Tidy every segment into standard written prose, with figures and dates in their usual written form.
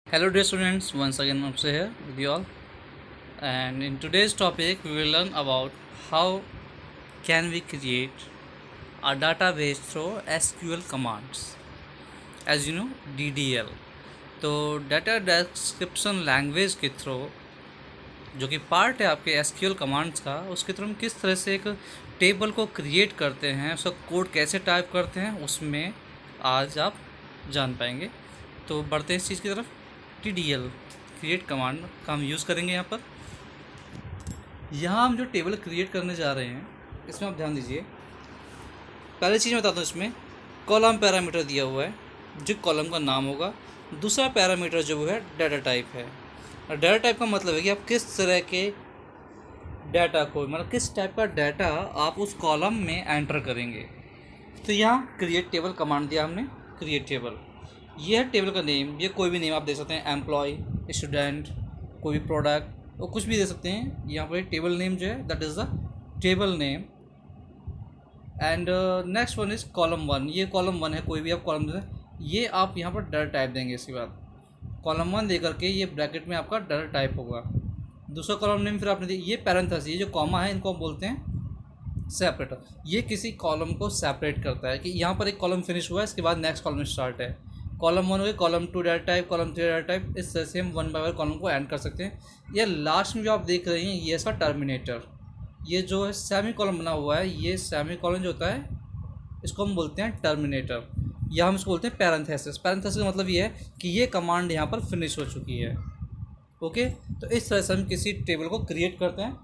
Hello dear students, once again Upse here with you all, and in today's topic we will learn about how can we create a database through SQL commands. As you know, DDL, तो data description language के through जो कि part है आपके SQL commands का, उसके through हम किस तरह से एक टेबल को क्रिएट करते हैं, उसका कोड कैसे टाइप करते हैं, उसमें आज आप जान पाएंगे। तो बढ़ते हैं इस चीज़ की तरफ। TDL क्रिएट कमांड का हम यूज़ करेंगे यहाँ पर। यहाँ हम जो टेबल क्रिएट करने जा रहे हैं इसमें आप ध्यान दीजिए। पहली चीज़ मैं बताता हूँ, इसमें कॉलम पैरामीटर दिया हुआ है जो कॉलम का नाम होगा। दूसरा पैरामीटर जो है डाटा टाइप है। और डाटा टाइप का मतलब है कि आप किस तरह के डाटा को, मतलब किस टाइप का डाटा आप उस कॉलम में एंटर करेंगे। तो यहाँ क्रिएट टेबल कमांड दिया हमने, क्रिएट टेबल। ये है टेबल का नेम, ये कोई भी नेम आप दे सकते हैं, एम्प्लॉय, स्टूडेंट, कोई भी प्रोडक्ट, और कुछ भी दे सकते हैं। यहाँ पर टेबल नेम जो है that is the table name. And next one is column one. ये कॉलम वन है, कोई भी आप कॉलम दे, ये आप यहाँ पर डाटा टाइप देंगे। इसके बाद कॉलम वन दे करके ये ब्रैकेट में आपका डाटा टाइप होगा। दूसरा कॉलम नेम फिर आपने ये पैरेंथेसिस, ये जो कॉमा है इनको हम बोलते हैं सेपरेटर। ये किसी कॉलम को सेपरेट करता है कि यहाँ पर एक कॉलम फिनिश हुआ है, इसके बाद नेक्स्ट कॉलम स्टार्ट है। कॉलम वन हो गया, column to data type, column three data type. इस तरह से हम वन बाय वन कॉलम को एंड कर सकते हैं। ये लास्ट में जो आप देख रहे हैं ये इसका टर्मिनेटर, ये जो है सेमी कॉलम बना हुआ है, ये सेमी कॉलम जो होता है इसको हम बोलते हैं टर्मिनेटर, या हम इसको बोलते हैं पैरेंथेसिस। पैरेंथेसिस का मतलब ये है कि ये कमांड यहाँ पर फिनिश हो चुकी है। ओके, तो इस तरह से हम किसी टेबल को क्रिएट करते हैं।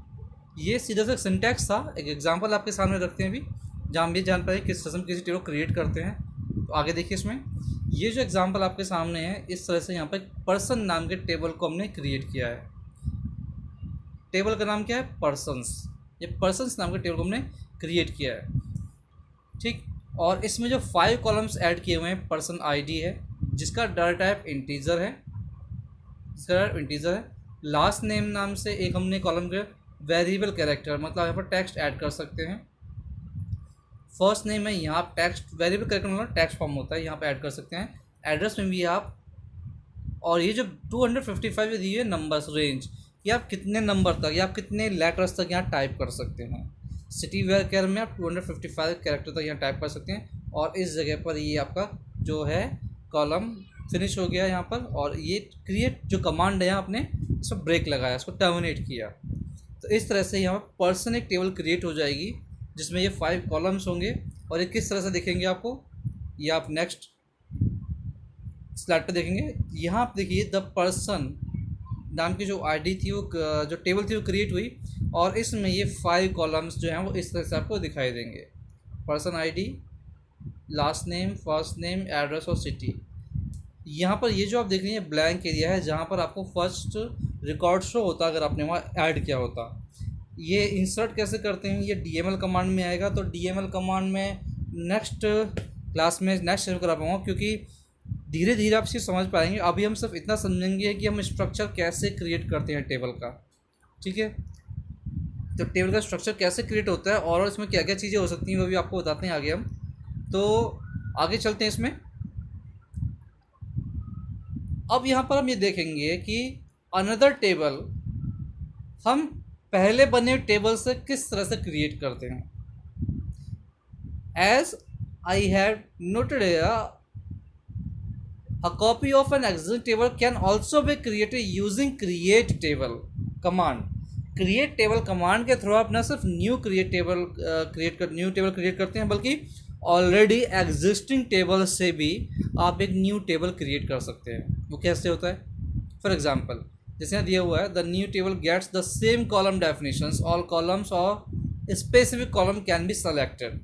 ये सीधा सा सिंटैक्स था, एक एग्जांपल आपके सामने रखते हैं अभी, जहाँ हम भी जान पाए किस तरह से हम किसी टेबल को क्रिएट करते हैं। तो आगे देखिए, इसमें ये जो एग्जांपल आपके सामने है, इस तरह से यहाँ पर एक पर्सन नाम के टेबल को हमने क्रिएट किया है। टेबल का नाम क्या है? पर्सन्स। ये पर्सन्स नाम के टेबल को हमने क्रिएट किया है, ठीक। और इसमें जो 5 कॉलम्स ऐड किए हुए हैं, पर्सन आईडी है जिसका डाटा टाइप इंटीजर है, लास्ट नेम नाम से एक हमने कॉलम के वेरिएबल कैरेक्टर, मतलब यहाँ पर टेक्स्ट ऐड कर सकते हैं। फर्स्ट नेम है, यहाँ आप टेक्स्ट, वेरिएबल कैरेक्टर मतलब टेक्स्ट फॉर्म होता है, यहाँ पर ऐड कर सकते हैं। एड्रेस में भी आप, और ये जो 255 दी है नंबर्स रेंज, ये आप कितने नंबर तक या आप कितने लेटर्स तक यहाँ टाइप कर सकते हैं। सिटी वेयर केयर में आप 255 कैरेक्टर तक यहाँ टाइप कर सकते हैं। और इस जगह पर ये आपका जो है कॉलम फिनिश हो गया यहाँ पर। और ये क्रिएट जो कमांड है यहाँ आपने इसको ब्रेक लगाया, इसको टर्मिनेट किया। तो इस तरह से यहाँ पर पर्सन एक टेबल क्रिएट हो जाएगी जिसमें ये 5 कॉलम्स होंगे। और ये किस तरह से दिखेंगे आपको, ये आप नेक्स्ट स्लाइड पर देखेंगे। यहाँ आप देखिए द पर्सन नाम की जो आईडी थी, वो जो टेबल थी वो क्रिएट हुई, और इसमें ये 5 कॉलम्स जो हैं वो इस तरह से आपको दिखाई देंगे। Person ID, last name, first name, address और सिटी। यहाँ पर ये जो आप देख रहे हैं ब्लैंक एरिया है जहाँ पर आपको फर्स्ट रिकॉर्ड शो होता अगर आपने वहाँ ऐड किया होता। ये इंसर्ट कैसे करते हैं, ये DML कमांड में आएगा। तो DML कमांड में नेक्स्ट क्लास में नेक्स्ट शेयर करा पाऊँगा, क्योंकि धीरे धीरे आप चीज़ समझ पाएंगे। अभी हम सिर्फ इतना समझेंगे कि हम स्ट्रक्चर कैसे क्रिएट करते हैं टेबल का, ठीक है। तो टेबल का स्ट्रक्चर कैसे क्रिएट होता है और इसमें क्या क्या चीज़ें हो सकती हैं वो भी आपको बताते हैं आगे हम। तो आगे चलते हैं इसमें। अब यहाँ पर हम ये देखेंगे कि अनदर टेबल हम पहले बने टेबल से किस तरह से क्रिएट करते हैं। As I have noted A copy of an existing table can also be created using create table command. create table command के थ्रू आप ना सिर्फ न्यू टेबल क्रिएट करते हैं, बल्कि ऑलरेडी एग्जिस्टिंग टेबल से भी आप एक न्यू टेबल क्रिएट कर सकते हैं। वो कैसे होता है? फॉर एग्जांपल जैसे यहाँ दिया हुआ है, the new table gets the same column definitions, all columns or specific column can be selected.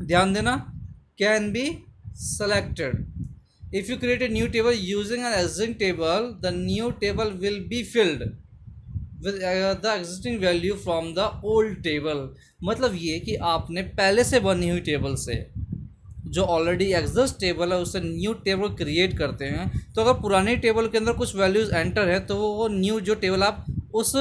ध्यान देना, can be selected. If you create a new table using an existing table, the new table will be filled with the existing value from the old table. मतलब ये कि आपने पहले से बनी हुई टेबल से जो ऑलरेडी एग्जिस्ट टेबल है उससे न्यू टेबल क्रिएट करते हैं। तो अगर पुरानी टेबल के अंदर कुछ वैल्यूज़ एंटर है तो वो न्यू जो टेबल आप उस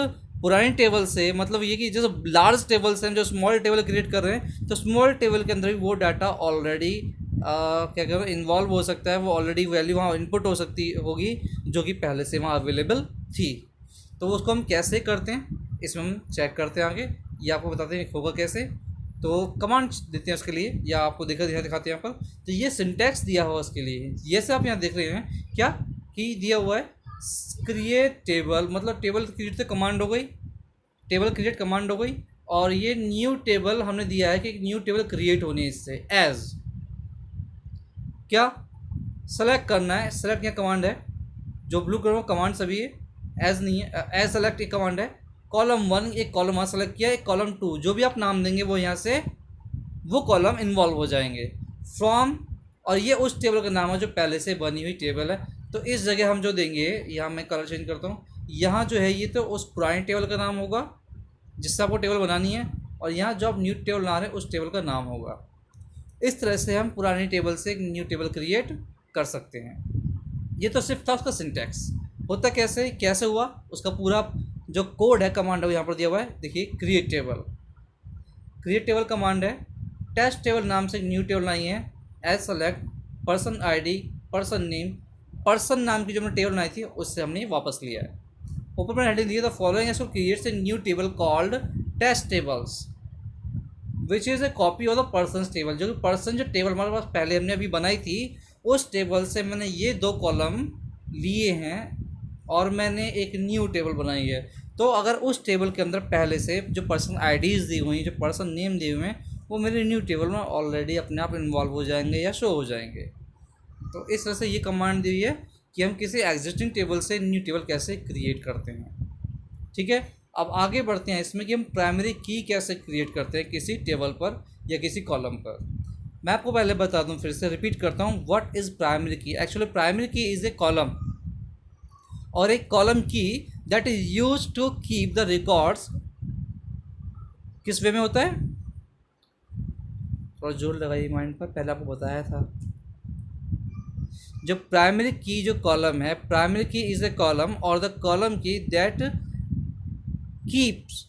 पुरानी टेबल से, मतलब ये कि जैसे लार्ज टेबल से हम जो स्मॉल टेबल क्रिएट कर रहे हैं तो स्मॉल टेबल के अंदर भी वो डाटा ऑलरेडी क्या कहते हैं इन्वॉल्व हो सकता है, वो ऑलरेडी वैल्यू वहाँ इनपुट हो सकती होगी जो कि पहले से वहाँ अवेलेबल थी। तो उसको हम कैसे करते हैं इसमें हम चेक करते हैं आगे, ये आपको बताते हैं होगा कैसे। तो कमांड देते हैं उसके लिए, या आपको दिखाते हैं यहाँ पर। तो ये सिंटैक्स दिया हुआ उसके लिए, ये से आप यहाँ देख रहे हैं क्या कि दिया हुआ है क्रिएट टेबल, मतलब टेबल क्रिएट तो कमांड हो गई, टेबल क्रिएट कमांड हो गई। और ये न्यू टेबल हमने दिया है कि न्यू टेबल क्रिएट होनी है इससे। एज क्या सेलेक्ट करना है, सेलेक्ट यहाँ कमांड है, जो ब्लू कलर में कमांड सभी है, एज नहीं है, एज सेलेक्ट एक कमांड है। कॉलम 1 एक कॉलम वहाँ सेलेक्ट किया, एक कॉलम 2 जो भी आप नाम देंगे वो यहाँ से वो कॉलम इन्वॉल्व हो जाएंगे। फ्रॉम, और ये उस टेबल का नाम है जो पहले से बनी हुई टेबल है। तो इस जगह हम जो देंगे, यहाँ मैं कलर चेंज करता हूँ, यहाँ जो है ये तो उस पुरानी टेबल का नाम होगा जिससे आपको टेबल बनानी है, और यहाँ जो आप न्यू टेबल बना रहे हैं उस टेबल का नाम होगा। इस तरह से हम पुरानी टेबल से एक न्यू टेबल क्रिएट कर सकते हैं। ये तो सिर्फ था उसका सिंटैक्स। होता कैसे कैसे हुआ उसका पूरा जो कोड है कमांड है यहाँ पर दिया हुआ है, देखिए create table, create table command है। टेस्ट टेबल नाम से एक न्यू टेबल नहीं है। As select person ID, person name, person नाम की जो हमने टेबल बनाई थी उससे हमने वापस लिया है। ऊपर मैंने हेडिंग दिया था फॉलोइंग इसको creates a new table called test tables which is a copy of the person table, जो कि पर्सन जो टेबल हमारे पास पहले हमने अभी बनाई थी उस टेबल से मैंने ये 2 कॉलम लिए हैं और मैंने एक न्यू टेबल बनाई है। तो अगर उस टेबल के अंदर पहले से जो पर्सन आईडीज़ दी हुई हैं, जो पर्सन नेम दिए हुए हैं, वो मेरे न्यू टेबल में ऑलरेडी अपने आप इन्वॉल्व हो जाएंगे या शो हो जाएंगे। तो इस तरह से ये कमांड दी हुई है कि हम किसी एग्जिस्टिंग टेबल से न्यू टेबल कैसे क्रिएट करते हैं। ठीक है, अब आगे बढ़ते हैं इसमें कि हम प्राइमरी की कैसे क्रिएट करते हैं किसी टेबल पर या किसी कॉलम पर। मैं आपको पहले बता दूं, फिर से रिपीट करता हूं, what is primary key. Actually primary key is a column और एक column key that is use to keep the records. किस वे में होता है, थोड़ा जोर लगाइए माइंड पर, पहले आपको बताया था। जो प्राइमरी की जो कॉलम है, प्राइमरी की इज ए कॉलम और the column key that keeps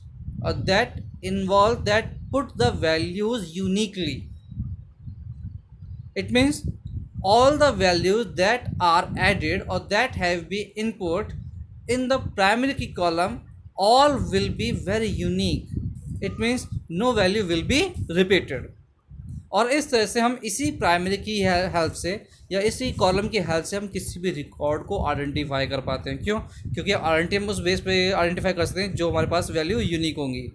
और that involve that put the values uniquely. It means all the values that are added or that have been input in the primary key column all will be very unique. It means no value will be repeated. और इस तरह से हम इसी primary की help से या इसी कॉलम की हेल्प से हम किसी भी रिकॉर्ड को आइडेंटिफाई कर पाते हैं। क्यों? क्योंकि आइडेंटिटी हम उस बेस पे आइडेंटिफाई कर सकते हैं जो हमारे पास वैल्यू यूनिक होंगी।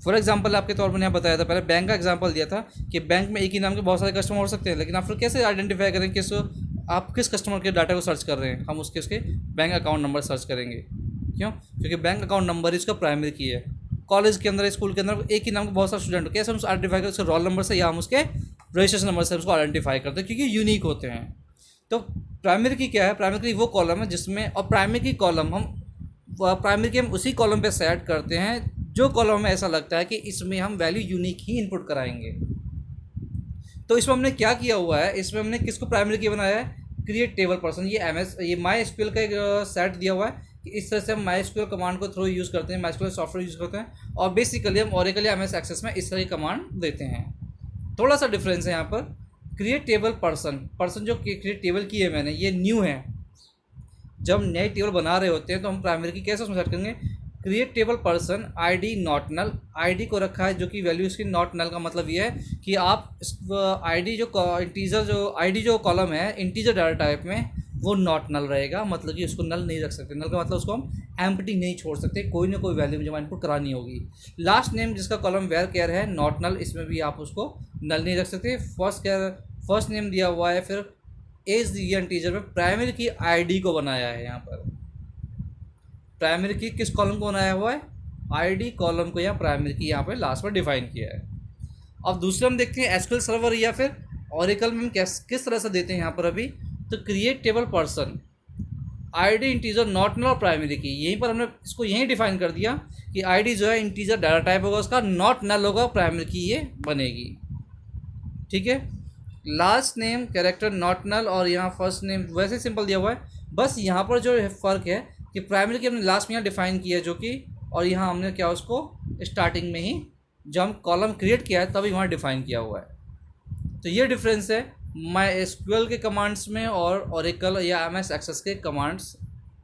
फॉर एग्जाम्पल आपके तौर पर मैंने बताया था, पहले बैंक का एग्जाम्पल दिया था कि बैंक में एक ही नाम के बहुत सारे कस्टमर हो सकते हैं, लेकिन आप फिर कैसे आइडेंटिफाई करें किस आप किस कस्टमर के डाटा को सर्च कर रहे हैं। हम उसके बैंक अकाउंट नंबर सर्च करेंगे। क्यों? क्योंकि बैंक अकाउंट नंबर इसका प्राइमरी की है। कॉलेज के अंदर, स्कूल के अंदर एक ही नाम के बहुत सारे स्टूडेंट हो, कैसे हम उसको आइडेंटिफाई करते हैं? उसके रोल नंबर से या हम उसके रजिस्ट्रेशन नंबर से उसको आइडेंटिफाई करते हैं क्योंकि यूनिक होते हैं। तो प्राइमरी की क्या है? प्राइमरी की वो कॉलम है जिसमें, और प्राइमरी की कॉलम हम प्राइमरी की हम उसी कॉलम पे सेट करते हैं जो कॉलम हमें ऐसा लगता है कि इसमें हम वैल्यू यूनिक ही इनपुट कराएंगे। तो इसमें हमने क्या किया हुआ है, इसमें हमने किसको प्राइमरी की बनाया है? Create table person. ये माई एसक्यूएल का एक सेट दिया हुआ है कि इस तरह से हम माई एसक्यूएल कमांड को थ्रू यूज़ करते हैं, माई एसक्यूएल सॉफ्टवेयर यूज़ करते हैं, और बेसिकली हम ओरेकल या एमएस एक्सेस में इस तरह की कमांड देते हैं। थोड़ा सा डिफरेंस है यहाँ पर। क्रिएट टेबल पर्सन जो क्रिएट टेबल की है मैंने, ये न्यू है। जब हम नए टेबल बना रहे होते हैं तो हम प्राइमरी की कैसे उसमें सेट करेंगे? Create table person ID not null, ID को रखा है जो कि वैल्यू इसकी नॉट नल का मतलब ये है कि आप आईडी जो इंटीजर जो आईडी जो कॉलम है इंटीजर डाटा टाइप में वो नॉट नल रहेगा, मतलब कि उसको नल नहीं रख सकते। नल का मतलब उसको हम एम्प्टी नहीं छोड़ सकते, कोई ना कोई वैल्यू जब इनपुट करानी होगी। लास्ट नेम जिसका कॉलम वेयर केयर है नॉट नल, इसमें भी आप उसको नल नहीं रख सकते। फर्स्ट नेम दिया हुआ है, फिर एज दी है इंटीजर में। प्राइमरी की आईडी को बनाया है यहाँ पर, प्राइमरी की किस कॉलम को बनाया हुआ है? आईडी कॉलम को यहाँ प्राइमरी की यहाँ पे लास्ट में डिफाइन किया है। अब दूसरा हम देखते हैं एसक्यूएल सर्वर या फिर ओरेकल में हम किस तरह से देते हैं यहाँ पर अभी। तो create table person ID integer not null और प्राइमरी की, यहीं पर हमने इसको यहीं डिफाइन कर दिया कि आईडी जो है इंटीजर डाटा टाइप होगा उसका, नॉट नल होगा, प्राइमरी की ये बनेगी। ठीक है, last name character not null और यहाँ फर्स्ट नेम वैसे सिंपल दिया हुआ है। बस यहाँ पर जो फ़र्क है कि प्राइमरी की हमने लास्ट में यहाँ डिफाइन किया है जो कि, और यहाँ हमने क्या उसको स्टार्टिंग में ही जब हम कॉलम क्रिएट किया है तभी वहाँ डिफाइन किया हुआ है। तो ये डिफरेंस है माई एसक्यूएल के कमांड्स में और ओरेकल या एमएस एक्सेस के कमांड्स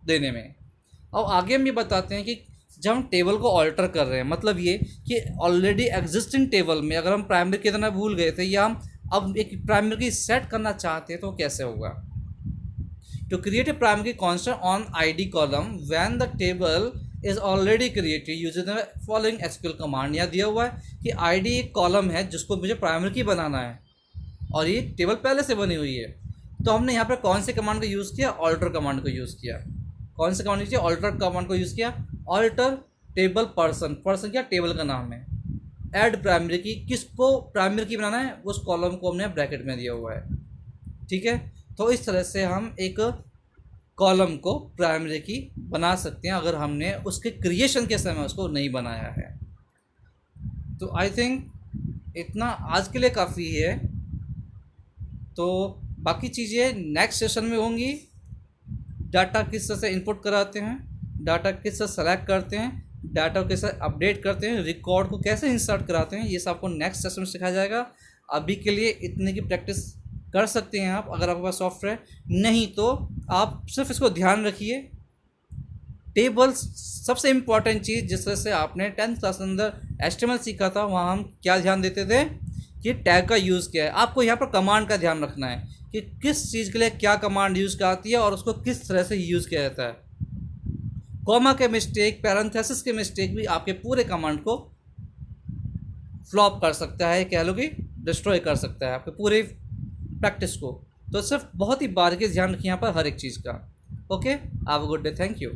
देने में। अब आगे हम ये बताते हैं कि जब हम टेबल को ऑल्टर कर रहे हैं, मतलब ये कि ऑलरेडी एग्जिस्टिंग टेबल में अगर हम प्राइमरी की तरह भूल गए थे या हम अब एक प्राइमरी की सेट करना चाहते हैं तो कैसे होगा। To create a primary constant on ID column when the table is already created using the following SQL command. यहाँ दिया हुआ है कि आईडी एक कॉलम है जिसको मुझे प्राइमरी की बनाना है और ये टेबल पहले से बनी हुई है। तो हमने यहाँ पर कौन से कमांड को यूज़ किया, ऑल्टर कमांड को यूज़ किया। कौन से कमांड यूज़ किया, ऑल्टर कमांड को यूज़ किया। ऑल्टर टेबल पर्सन, पर्सन क्या टेबल का नाम है। ऐड प्राइमरी की, किसको प्राइमरी की बनाना है, उस कॉलम को हमने ब्रैकेट में दिया हुआ है, ठीक है। तो इस तरह से हम एक कॉलम को प्राइमरी की बना सकते हैं अगर हमने उसके क्रिएशन के समय उसको नहीं बनाया है। तो आई थिंक इतना आज के लिए काफ़ी है। तो बाकी चीज़ें नेक्स्ट सेशन में होंगी। डाटा किस तरह से इनपुट कराते हैं, डाटा किस तरह सेलेक्ट करते हैं, डाटा को कैसे अपडेट करते हैं, रिकॉर्ड को कैसे इंसर्ट कराते हैं, ये सब आपको नेक्स्ट सेशन में सिखाया जाएगा। अभी के लिए इतने की प्रैक्टिस कर सकते हैं आप अगर आपके पास सॉफ्टवेयर नहीं तो आप सिर्फ इसको ध्यान रखिए। टेबल्स सबसे इम्पॉर्टेंट चीज़, जिस तरह से आपने 10th क्लास के अंदर HTML सीखा था, वहाँ हम क्या ध्यान देते थे कि टैग का यूज़ क्या है। आपको यहाँ पर कमांड का ध्यान रखना है कि किस चीज़ के लिए क्या कमांड यूज़ आती है और उसको किस तरह से यूज़ किया जाता है। कॉमा के मिस्टेक, पैरेंथेसिस के मिस्टेक भी आपके पूरे कमांड को फ्लॉप कर सकता है, कह लो कि डिस्ट्रॉय कर सकता है आपके पूरे प्रैक्टिस को। तो सिर्फ बहुत ही बारीकी ध्यान रखिए यहाँ पर हर एक चीज़ का। Okay, have a good day, thank you.